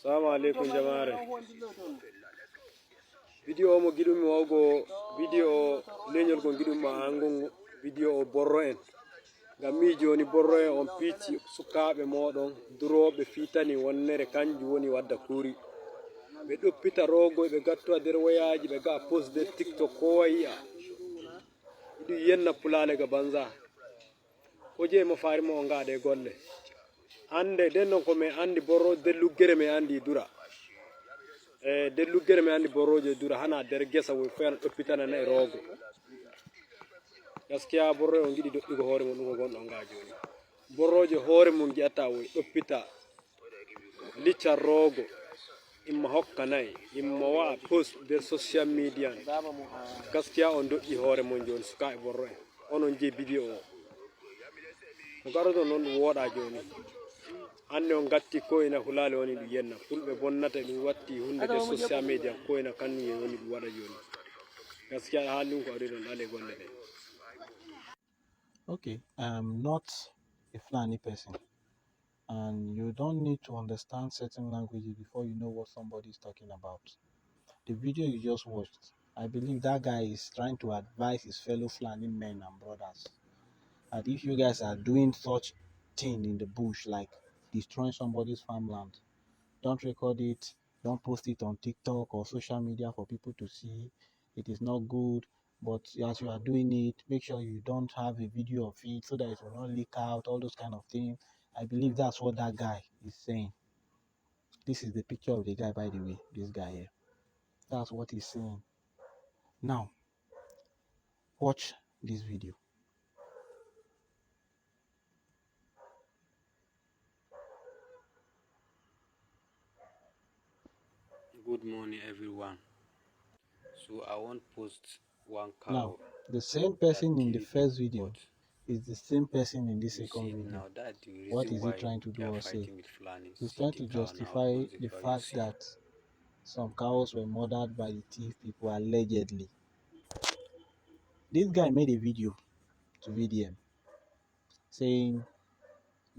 Assalamu alaikum jamare. Video mo gidum wawgo video leñol go gidum ma angon video o borro en. Ngam mi joni borro en on pici sukabe modon durobe fitani wonnere kanju woni wadda kuri. Be do pita rogo be gatto der wayaji be ga post der TikTok ko wayi'a. Idu yenna pulale ga banza. Ko je mo faari mo ngade golle. Ande dennon ko me andi borro delugere me andi dura. Delugere me andi borroje dura hana der gesa wo fen do pitana na rogo. Gaskiya borro on gidi doddugo hore mun go gondo nga joni. Borroje hore mun giata wo do pita licha rogo imma hokka nay imma wa post der social media. Gaskiya on doddi hore mun joni suka e borro en onon je video o ko garodo non woda joni anne on gatti ko ina hulale woni du yenna fulbe bonnata dum watti hunde de social media ko ina kanni woni du wada joni gaskiya halin ko adon dale golle de. Okay, I'm not a Fulani person, and you don't need to understand certain languages before you know what somebody is talking about. The video you just watched, I believe that guy is trying to advise his fellow Fulani men and brothers that if you guys are doing such thing in the bush, like destroying somebody's farmland, don't record it, don't post it on TikTok or social media for people to see. It is not good. But as you are doing it, make sure you don't have a video of it so that it will not leak out, all those kind of things. I believe that's what that guy is saying. This is the picture of the guy, by the way, this guy here. That's what he's saying. Now, watch this video. Good morning everyone. So I won't post one cow. Now, the same person in the first video is the same person in this second video. Now that the What reason is why he trying to do they are or say? fighting with Fulani. He's trying to justify the fact that some cows were murdered by the thief people allegedly. This guy made a video to VDM saying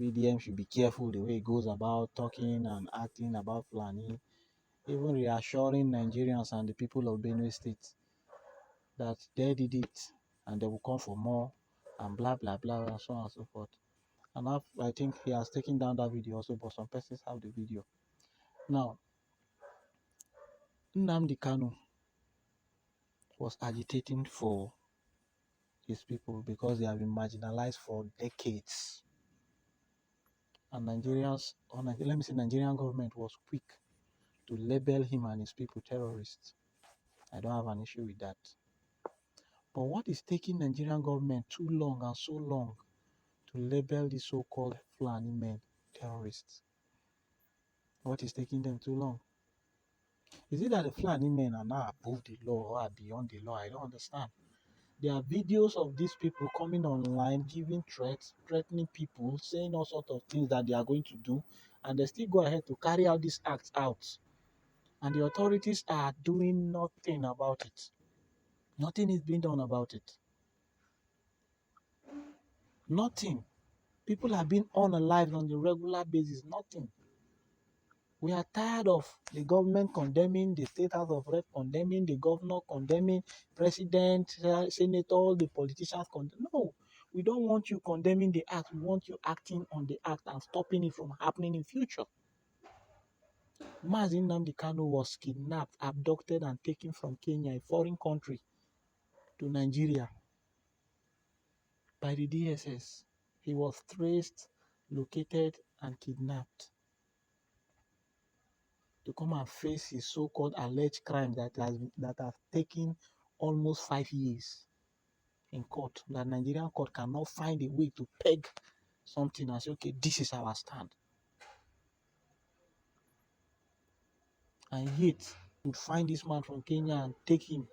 VDM should be careful the way he goes about talking and acting about Fulani, even reassuring Nigerians and the people of Benue State that they did it and they will come for more and blah blah blah and so on and so forth. And I think he has taken down that video also, but some persons have the video. Now, Nnamdi Kanu was agitating for his people because they have been marginalized for decades. And Nigerians, or let me say Nigerian government was quick to label him and his people terrorists. I don't have an issue with that. But what is taking Nigerian government too long and so long to label the so-called Fulani men terrorists? What is taking them too long? Is it that the Fulani men are now above the law or are beyond the law? I don't understand. There are videos of these people coming online, giving threats, threatening people, saying all sorts of things that they are going to do, and they still go ahead to carry out these acts out. And the authorities are doing nothing about it. Nothing is being done about it. Nothing. People are being unalived on a regular basis. Nothing. We are tired of the government condemning, the state house of rep condemning, the governor condemning, president, senator, all the politicians condemning. No, we don't want you condemning the act. We want you acting on the act and stopping it from happening in future. Mazi Nnamdi Kanu was kidnapped, abducted, and taken from Kenya, a foreign country, to Nigeria by the DSS. He was traced, located, and kidnapped to come and face his so-called alleged crime that have taken almost 5 years in court. The Nigerian court cannot find a way to peg something and say, okay, this is our stand. And yet, to find this man from Kenya and take him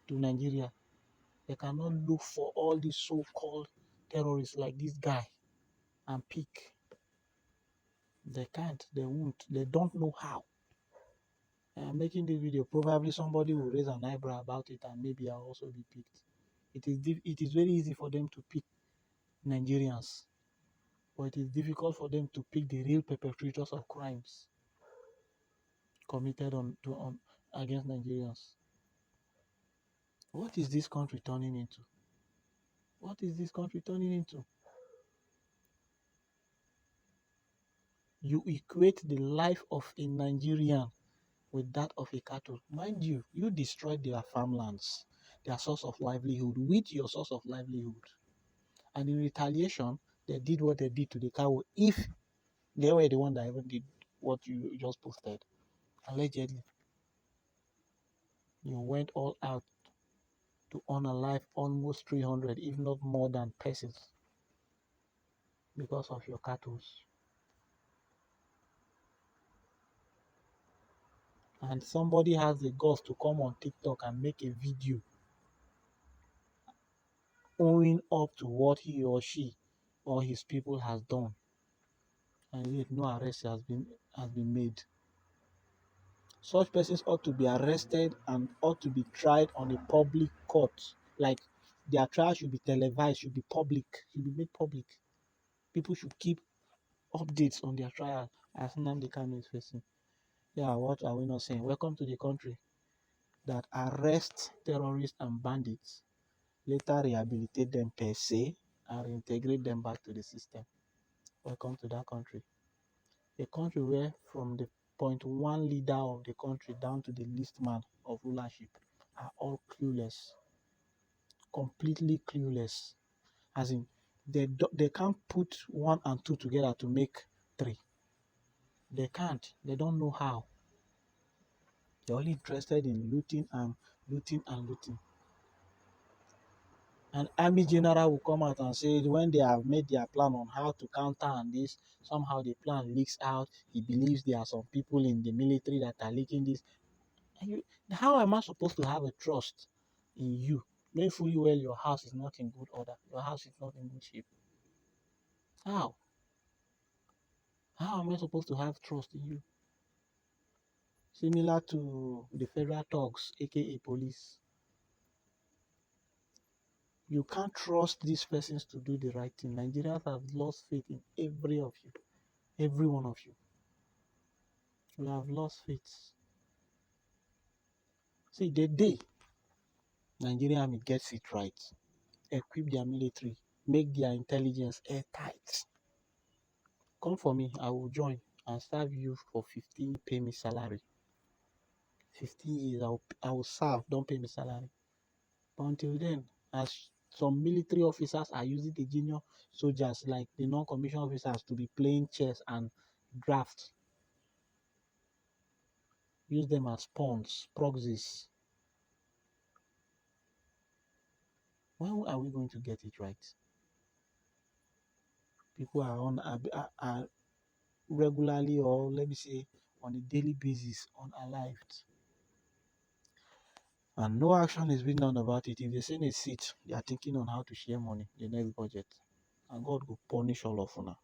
to Nigeria, they cannot look for all these so-called terrorists like this guy and pick. They can't, they won't, they don't know how. I'm making this video, probably somebody will raise an eyebrow about it and maybe I'll also be picked. It is very easy for them to pick Nigerians, but it is difficult for them to pick the real perpetrators of crimes. committed on against Nigerians. What is this country turning into? What is this country turning into? You equate the life of a Nigerian with that of a cattle. Mind you, you destroyed their farmlands, their source of livelihood, with your source of livelihood. And in retaliation, they did what they did to the cow. If they were the one that even did what you just posted, allegedly, you went all out to unalive almost 300, if not more than persons because of your cattle. And somebody has the guts to come on TikTok and make a video owing up to what he or she or his people has done, and yet no arrest has been made. Such persons ought to be arrested and ought to be tried on a public court. Like their trial should be televised, should be public, should be made public. People should keep updates on their trial as Nnamdi Kanu is facing. Yeah, what are we not saying? Welcome to the country that arrests terrorists and bandits, later rehabilitate them per se, and reintegrate them back to the system. Welcome to that country. A country where from the point one leader of the country down to the least man of rulership are all clueless, completely clueless. As in, they can't put one and two together to make three. They can't. They don't know how. They're only interested in looting and looting and looting. An army general will come out and say when they have made their plan on how to counter and this, somehow the plan leaks out. He believes there are some people in the military that are leaking this. And how am I supposed to have a trust in you, knowing fully well your house is not in good order, your house is not in good shape? How? How am I supposed to have trust in you? Similar to the federal thugs, aka police. You can't trust these persons to do the right thing. Nigerians have lost faith in every one of you. We have lost faith. See, the day Nigerian army gets it right, equip their military, make their intelligence airtight, come for me, I will join and serve you for 15, pay me salary. 15 years, I will serve, don't pay me salary. But until then, as some military officers are using the junior soldiers, like the non-commissioned officers, to be playing chess and draft, use them as pawns, proxies. When are we going to get it right? People are regularly, or let me say on a daily basis, unalived, and no action is being done about it. If they send a seat, they are thinking on how to share money the next budget, and God will punish all of una.